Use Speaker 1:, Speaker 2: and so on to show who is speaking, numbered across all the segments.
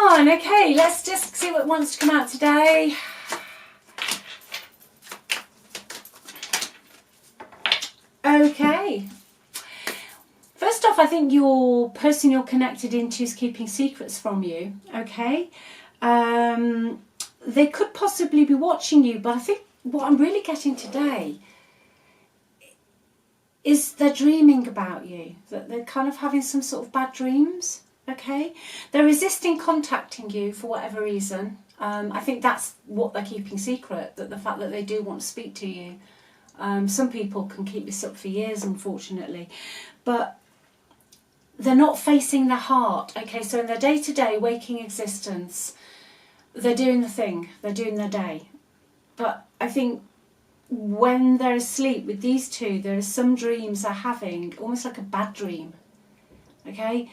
Speaker 1: on. Okay, let's just see what wants to come out today. Okay. First off, I think your person you're connected into is keeping secrets from you. Okay. They could possibly be watching you, but I think what I'm really getting today is they're dreaming about you, that they're kind of having some sort of bad dreams. Okay, they're resisting contacting you for whatever reason. I think that's what they're keeping secret, that the fact that they do want to speak to you. Some people can keep this up for years, unfortunately, but they're not facing their heart. Okay, so in their day-to-day waking existence, they're doing the thing, they're doing their day. But I think when they're asleep with these two, there are some dreams they're having, almost like a bad dream. Okay,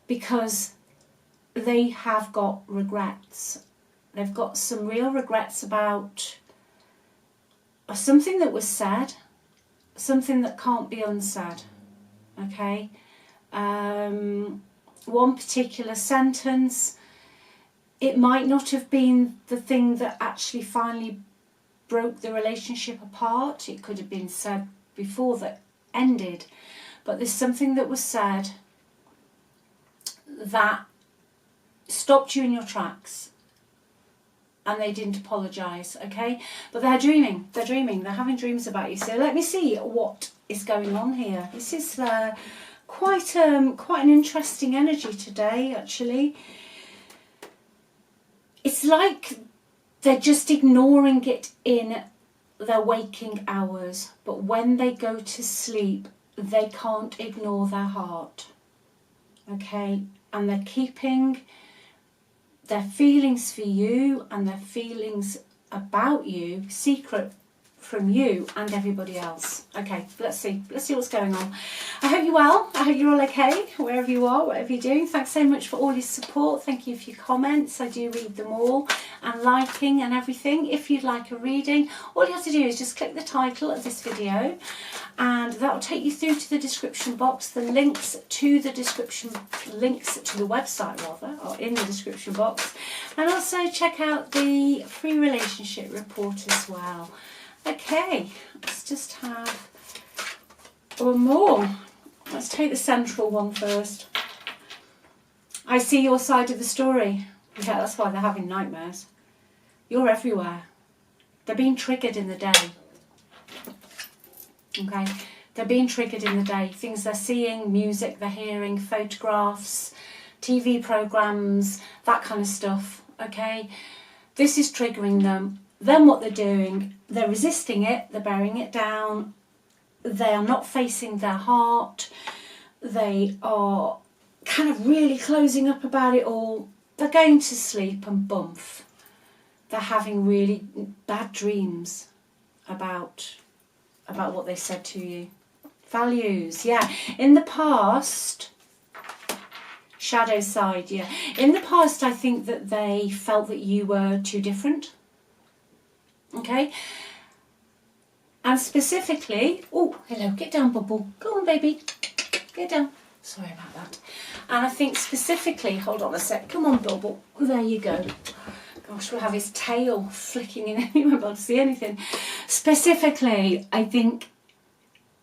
Speaker 1: because they have got regrets. They've got some real regrets about something that was said, something that can't be unsaid. Okay, one particular sentence, it might not have been the thing that actually finally broke the relationship apart. It could have been said before that ended, but there's something that was said that stopped you in your tracks, and they didn't apologise. Okay, but they're dreaming, they're having dreams about you. So let me see what is going on here. This is quite an interesting energy today, actually. It's like they're just ignoring it in their waking hours, but when they go to sleep, they can't ignore their heart. Okay, and they're keeping their feelings for you and their feelings about you secret from you and everybody else. Okay, let's see what's going on. I hope you're well. I hope you're all okay wherever you are, whatever you're doing. Thanks so much for all your support. Thank you for your comments. I do read them all, and liking and everything. If you'd like a reading, all you have to do is just click the title of this video, and that will take you through to the description box. The links to the website rather are in the description box, and also check out the free relationship report as well. Okay, let's just have one more. Let's take the central one first. I see your side of the story. Yeah, that's why they're having nightmares. You're everywhere. They're being triggered in the day. Okay, they're being triggered in the day. Things they're seeing, music they're hearing, photographs, TV programs, that kind of stuff. Okay, this is triggering them. Then what they're doing, they're resisting it, they're burying it down, they are not facing their heart, they are kind of really closing up about it all. They're going to sleep and bumf. They're having really bad dreams about what they said to you. Values, yeah. In the past, shadow side, yeah. In the past, I think that they felt that you were too different. Okay, and specifically, oh hello, get down Bubble, go on baby, get down, sorry about that. And I think specifically, hold on a sec, come on Bubble, there you go. Gosh, we'll have his tail flicking in and you won't be able to see anything. Specifically, I think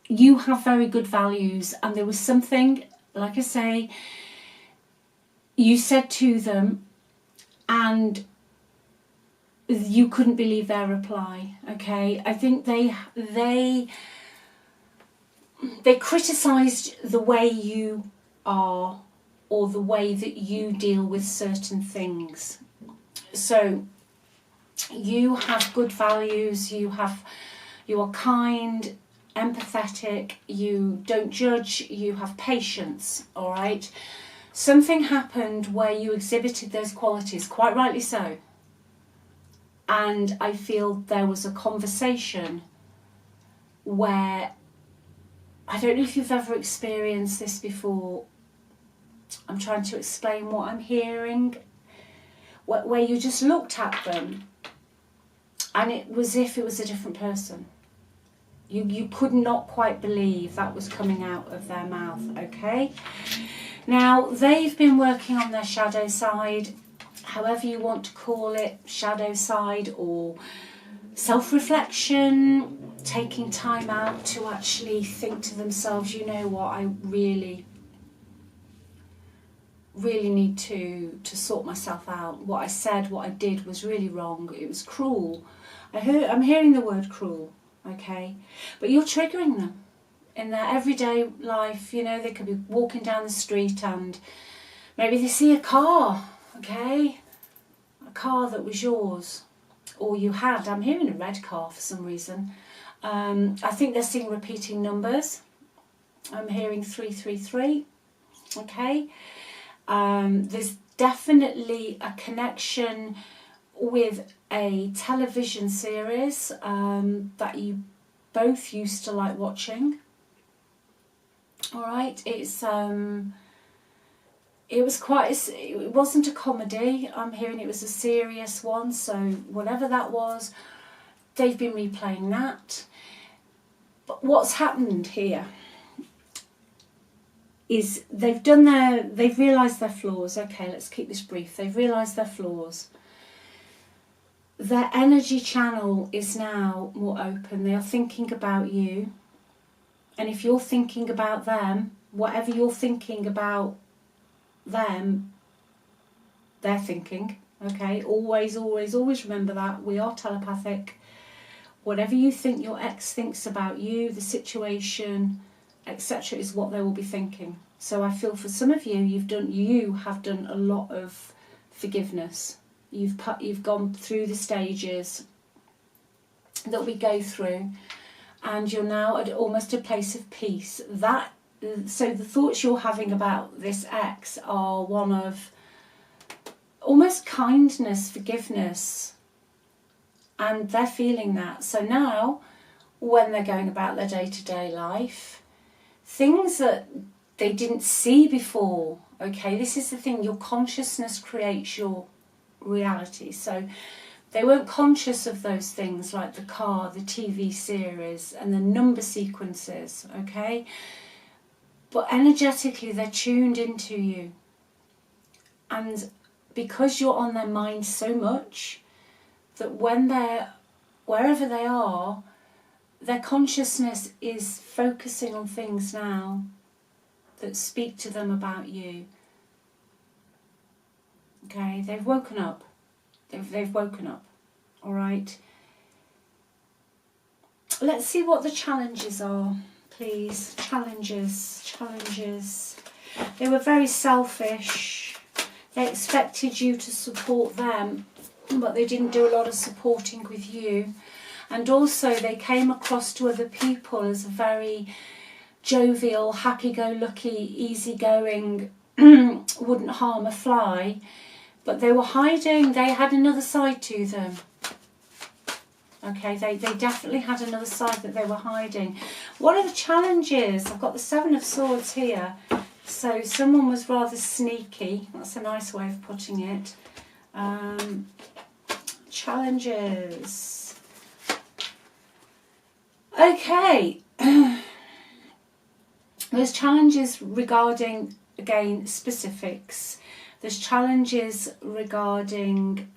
Speaker 1: you have very good values, and there was something, like I say, you said to them, and you couldn't believe their reply. Okay, I think they criticised the way you are, or the way that you deal with certain things. So you have good values, you are kind, empathetic, you don't judge, you have patience. All right, something happened where you exhibited those qualities, quite rightly so. And I feel there was a conversation where, I don't know if you've ever experienced this before, I'm trying to explain what I'm hearing, where you just looked at them and it was as if it was a different person. You could not quite believe that was coming out of their mouth, okay? Now, they've been working on their shadow side. however you want to call it, shadow side or self-reflection, taking time out to actually think to themselves, you know what, I really need to sort myself out. What I said, what I did was really wrong. It was cruel. I'm hearing the word cruel, okay? But you're triggering them in their everyday life. You know, they could be walking down the street and maybe they see a car, okay? A car that was yours or you had. I'm hearing a red car for some reason. I think they're seeing repeating numbers. I'm hearing 333, okay? There's definitely a connection with a television series that you both used to like watching. All right, it wasn't a comedy. I'm hearing it was a serious one. So whatever that was, they've been replaying that. But what's happened here is they've realised their flaws. Okay, let's keep this brief. They've realised their flaws. Their energy channel is now more open. They are thinking about you. And if you're thinking about them, whatever you're thinking about them, they're thinking. Okay, always remember that. We are telepathic. Whatever you think your ex thinks about you, the situation, etc., is what they will be thinking. So I feel for some of you, you have done a lot of forgiveness. You've gone through the stages that we go through, and you're now at almost a place of peace. So the thoughts you're having about this ex are one of almost kindness, forgiveness, and they're feeling that. So now, when they're going about their day-to-day life, things that they didn't see before, okay, this is the thing, your consciousness creates your reality. So they weren't conscious of those things like the car, the TV series and the number sequences, okay, but energetically they're tuned into you, and because you're on their mind so much that when they're wherever they are, their consciousness is focusing on things now that speak to them about you. Okay, they've woken up. They've woken up. All right. Let's see what the challenges are, please. Challenges. They were very selfish. They expected you to support them, but they didn't do a lot of supporting with you. And also they came across to other people as a very jovial, happy-go-lucky, easygoing, wouldn't harm a fly. But they were hiding, they had another side to them. Okay, they definitely had another side that they were hiding. What are the challenges? I've got the Seven of Swords here. So someone was rather sneaky. That's a nice way of putting it. Challenges. Okay. There's challenges regarding, again, specifics. There's challenges regarding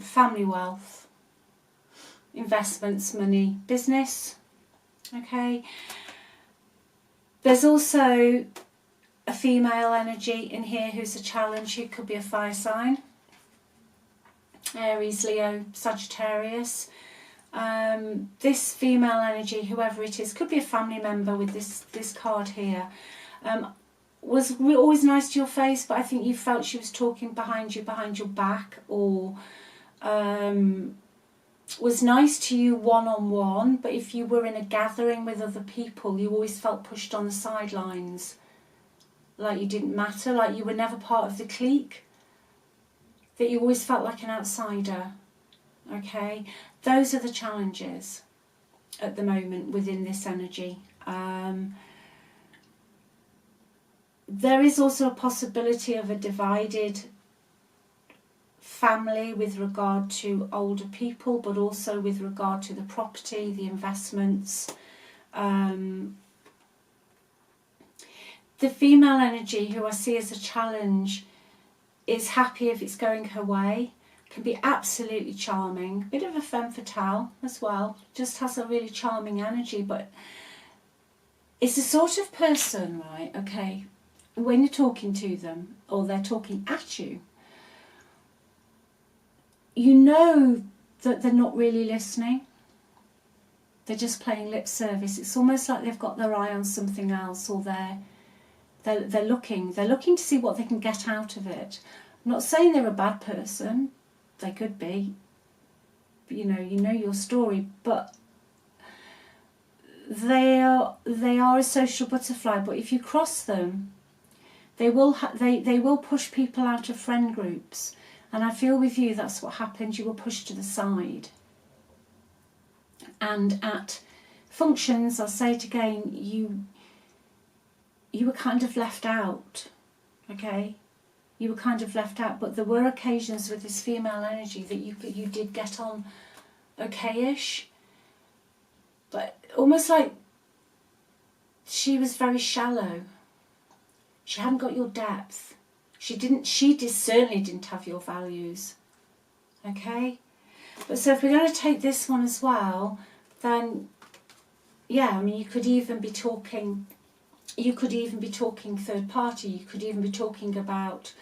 Speaker 1: family wealth, investments, money, business. Okay. There's also a female energy in here who's a challenge, who could be a fire sign. Aries, Leo, Sagittarius. This female energy, whoever it is, could be a family member with this card here. Was always nice to your face, but I think you felt she was talking behind your back, or was nice to you one-on-one, but if you were in a gathering with other people, you always felt pushed on the sidelines, like you didn't matter, like you were never part of the clique, that you always felt like an outsider. Okay, those are the challenges at the moment within this energy. There is also a possibility of a divided family with regard to older people, but also with regard to the property, the investments. The female energy, who I see as a challenge, is happy if it's going her way, can be absolutely charming, bit of a femme fatale as well, just has a really charming energy, but it's the sort of person, right, okay, when you're talking to them or they're talking at you, you know that they're not really listening. They're just playing lip service. It's almost like they've got their eye on something else, or they're looking to see what they can get out of it. I'm not saying they're a bad person. They could be. You know your story, but they are a social butterfly. But if you cross them, they will they will push people out of friend groups. And I feel with you, that's what happens. You were pushed to the side. And at functions, I'll say it again, you were kind of left out, okay? You were kind of left out, but there were occasions with this female energy that you did get on okay-ish. But almost like she was very shallow. She hadn't got your depth. She certainly didn't have your values, okay? But so if we're going to take this one as well, then yeah, I mean, you could even be talking third party. You could even be talking about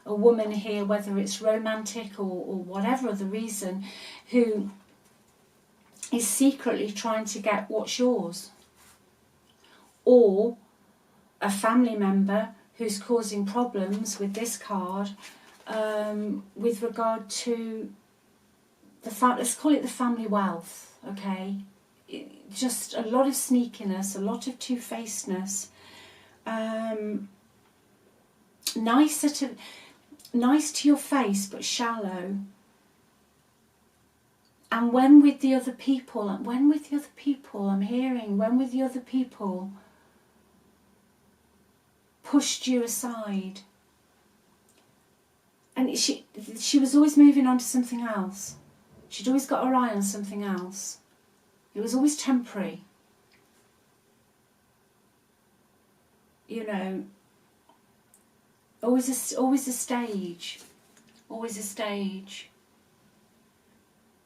Speaker 1: a woman here, whether it's romantic or whatever other reason, who is secretly trying to get what's yours, or a family member who's causing problems with this card with regard to let's call it the family wealth, okay? Just a lot of sneakiness, a lot of two-facedness, nice to your face but shallow. And when with the other people, I'm hearing, when with the other people pushed you aside. And she was always moving on to something else. She'd always got her eye on something else. It was always temporary. You know, always a stage. Always a stage.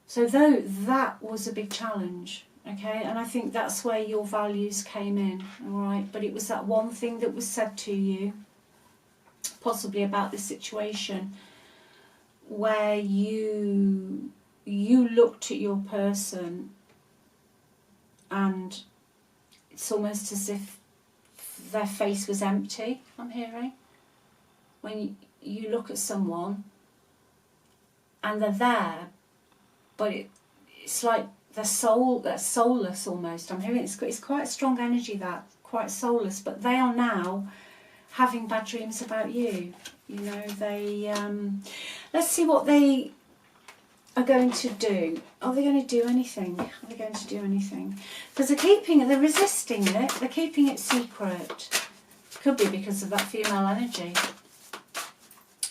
Speaker 1: So though that was a big challenge, okay, and I think that's where your values came in, all right, but it was that one thing that was said to you, possibly about this situation, where you looked at your person and it's almost as if their face was empty, I'm hearing. When you look at someone and they're there, but it's like they're soulless almost. I'm hearing it's quite a strong energy, that, quite soulless, but they are now having bad dreams about you. You know, they let's see what they are going to do. Are they going to do anything? Are they going to do anything? Because they're resisting it. They're keeping it secret. Could be because of that female energy.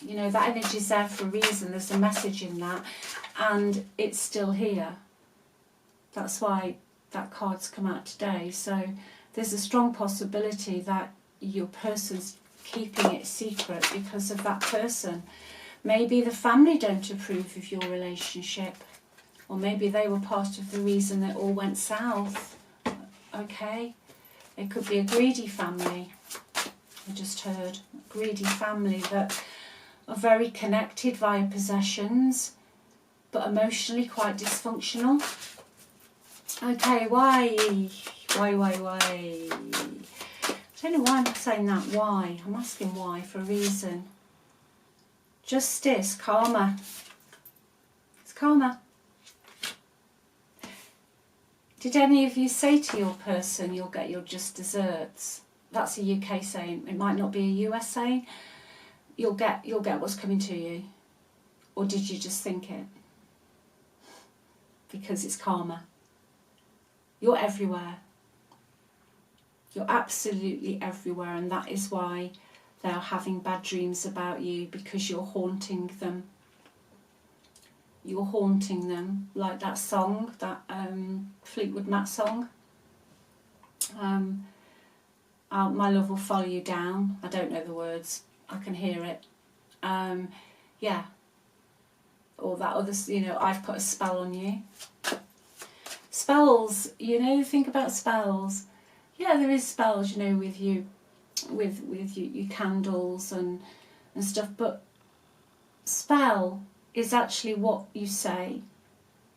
Speaker 1: You know, that energy's there for a reason. There's a message in that, and it's still here. That's why that card's come out today. So there's a strong possibility that your person's keeping it secret because of that person. Maybe the family don't approve of your relationship, or maybe they were part of the reason that all went south. Okay, it could be a greedy family. I just heard a greedy family that are very connected via possessions, but emotionally quite dysfunctional. Okay, why? I don't know why I'm saying that. Why? I'm asking why for a reason. Justice, karma. It's karma. Did any of you say to your person, you'll get your just desserts? That's a UK saying. It might not be a US saying. You'll get what's coming to you. Or did you just think it? Because it's karma. You're everywhere. You're absolutely everywhere, and that is why they're having bad dreams about you, because you're haunting them. You're haunting them, like that song, that Fleetwood Mac song. My love will follow you down. I don't know the words. I can hear it. Yeah. Or that other, you know, I've put a spell on you. Spells, you know, think about spells. Yeah, there is spells, you know, with you, with your candles and stuff, but spell is actually what you say.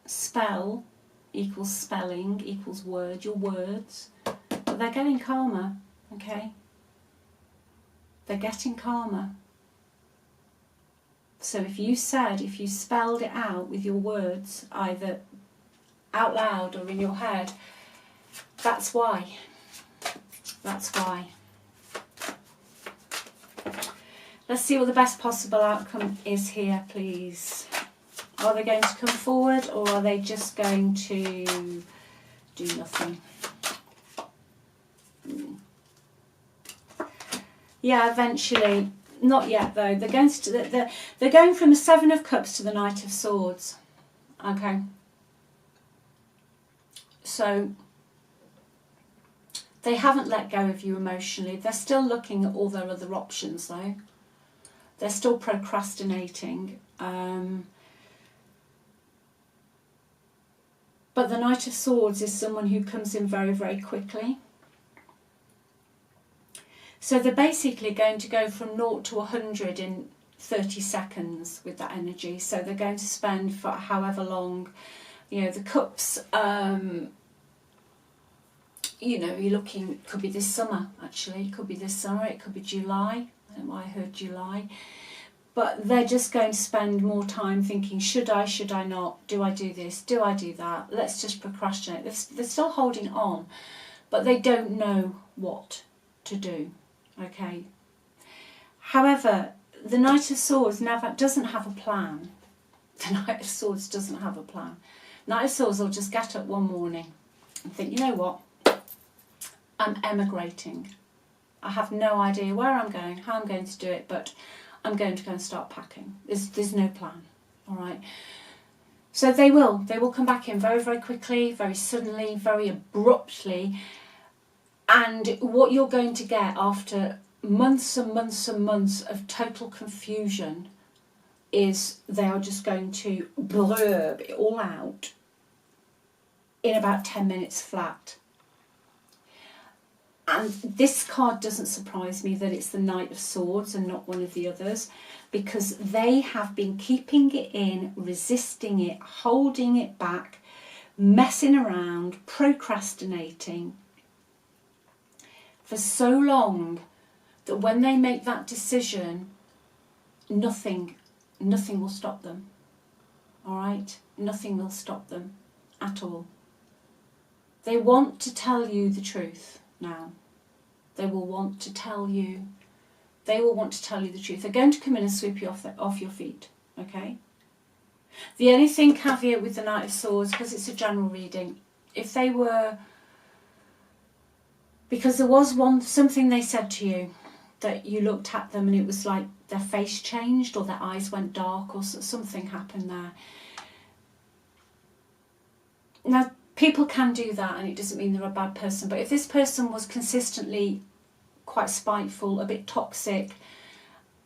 Speaker 1: Spell equals spelling, equals word, your words. But they're getting calmer, okay? They're getting calmer. So if you spelled it out with your words, either out loud or in your head, that's why. That's why. Let's see what the best possible outcome is here, please. Are they going to come forward, or are they just going to do nothing? Yeah, eventually. Not yet, though. They're going from the Seven of Cups to the Knight of Swords. Okay. So they haven't let go of you emotionally. They're still looking at all their other options, though. They're still procrastinating. But the Knight of Swords is someone who comes in very, very quickly. So they're basically going to go from 0 to 100 in 30 seconds with that energy. So they're going to spend for however long, you know, the cups, you know, you're looking, could be this summer, actually. It could be this summer, it could be July. I don't know why I heard July. But they're just going to spend more time thinking, should I not? Do I do this? Do I do that? Let's just procrastinate. They're still holding on, but they don't know what to do. Okay. However, the Knight of Swords doesn't have a plan. The Knight of Swords doesn't have a plan. Knight of Swords will just get up one morning and think, you know what? I'm emigrating. I have no idea where I'm going, how I'm going to do it, but I'm going to go and start packing. There's no plan. All right. So they will come back in very, very quickly, very suddenly, very abruptly. And what you're going to get after months and months and months of total confusion is they are just going to blurb it all out in about 10 minutes flat. And this card doesn't surprise me that it's the Knight of Swords and not one of the others, because they have been keeping it in, resisting it, holding it back, messing around, procrastinating for so long that when they make that decision, nothing will stop them. All right? Nothing will stop them at all. They want to tell you the truth now. They will want to tell you. They will want to tell you the truth. They're going to come in and sweep you off your feet. Okay? The only thing caveat with the Knight of Swords, because it's a general reading, if they were... Because there was something they said to you that you looked at them and it was like their face changed or their eyes went dark or something happened there. Now, people can do that and it doesn't mean they're a bad person. But if this person was consistently quite spiteful, a bit toxic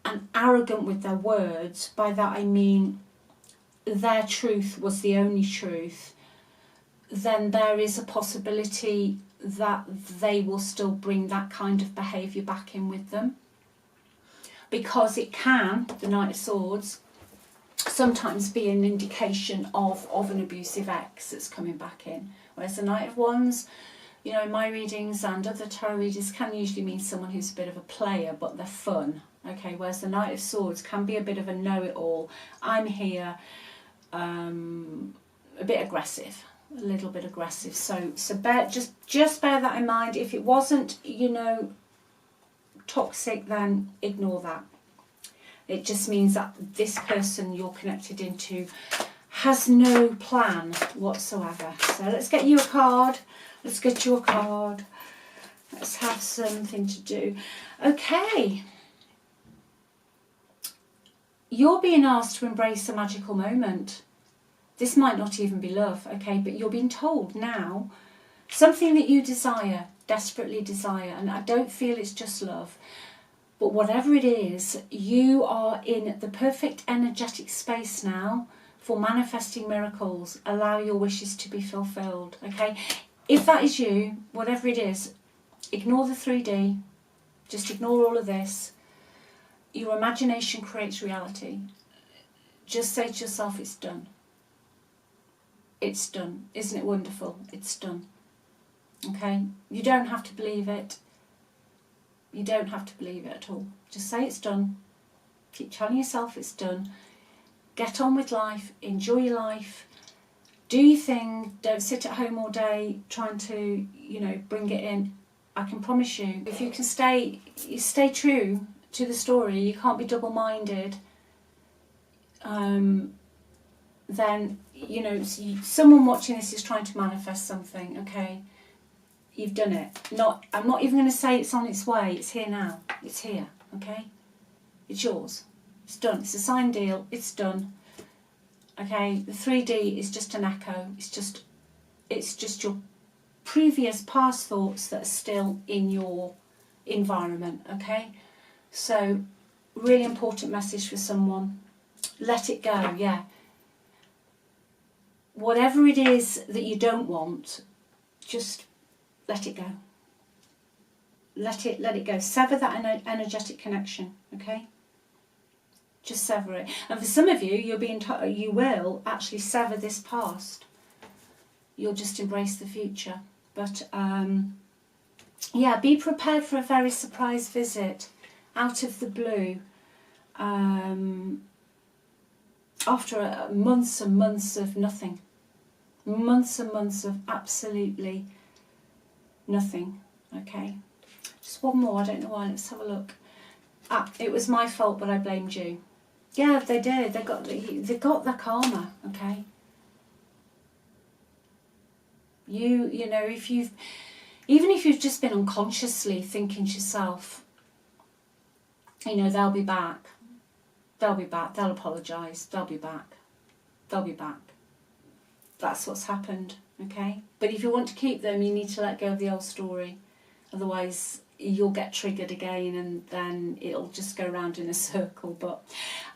Speaker 1: and arrogant with their words, by that I mean their truth was the only truth, then there is a possibility that they will still bring that kind of behaviour back in with them. Because it can, the Knight of Swords, sometimes be an indication of an abusive ex that's coming back in. Whereas the Knight of Wands, you know, in my readings and other tarot readings, can usually mean someone who's a bit of a player, but they're fun. Okay, whereas the Knight of Swords can be a bit of a know-it-all. I'm here, a bit aggressive. A little bit aggressive, so just bear that in mind. If it wasn't, you know, toxic, then ignore that. It just means that this person you're connected into has no plan whatsoever. So let's get you a card. Let's get you a card. Let's have something to do. Okay. You're being asked to embrace a magical moment. This might not even be love, okay, but you're being told now something that you desire, desperately desire, and I don't feel it's just love, But whatever it is, you are in the perfect energetic space now for manifesting miracles. Allow your wishes to be fulfilled, okay? If that is you, whatever it is, ignore the 3D. Just ignore all of this. Your imagination creates reality. Just say to yourself, it's done. It's done. Isn't it wonderful? It's done. Okay? You don't have to believe it. You don't have to believe it at all. Just say it's done. Keep telling yourself it's done. Get on with life. Enjoy your life. Do your thing. Don't sit at home all day trying to, bring it in. I can promise you, if you can stay true to the story, you can't be double-minded, then, someone watching this is trying to manifest something, okay? You've done it. I'm not even going to say it's on its way. It's here now. It's here, okay? It's yours. It's done. It's a signed deal. It's done. Okay? The 3D is just an echo. It's just your previous past thoughts that are still in your environment, okay? So, really important message for someone. Let it go, yeah. Whatever it is that you don't want, just let it go. Let it go. Sever that energetic connection, okay? Just sever it. And for some of you, you will actually sever this past. You'll just embrace the future. But, be prepared for a very surprise visit out of the blue. After months and months of nothing. Months and months of absolutely nothing. Okay. Just one more, I don't know why, let's have a look. It was my fault, but I blamed you. Yeah, they did. They got their karma, okay? If you've just been unconsciously thinking to yourself, they'll be back. They'll be back. They'll apologise. They'll be back. They'll be back. That's what's happened, okay? But if you want to keep them, you need to let go of the old story. Otherwise, you'll get triggered again and then it'll just go round in a circle. But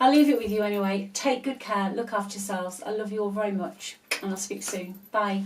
Speaker 1: I'll leave it with you anyway. Take good care. Look after yourselves. I love you all very much. And I'll speak soon. Bye.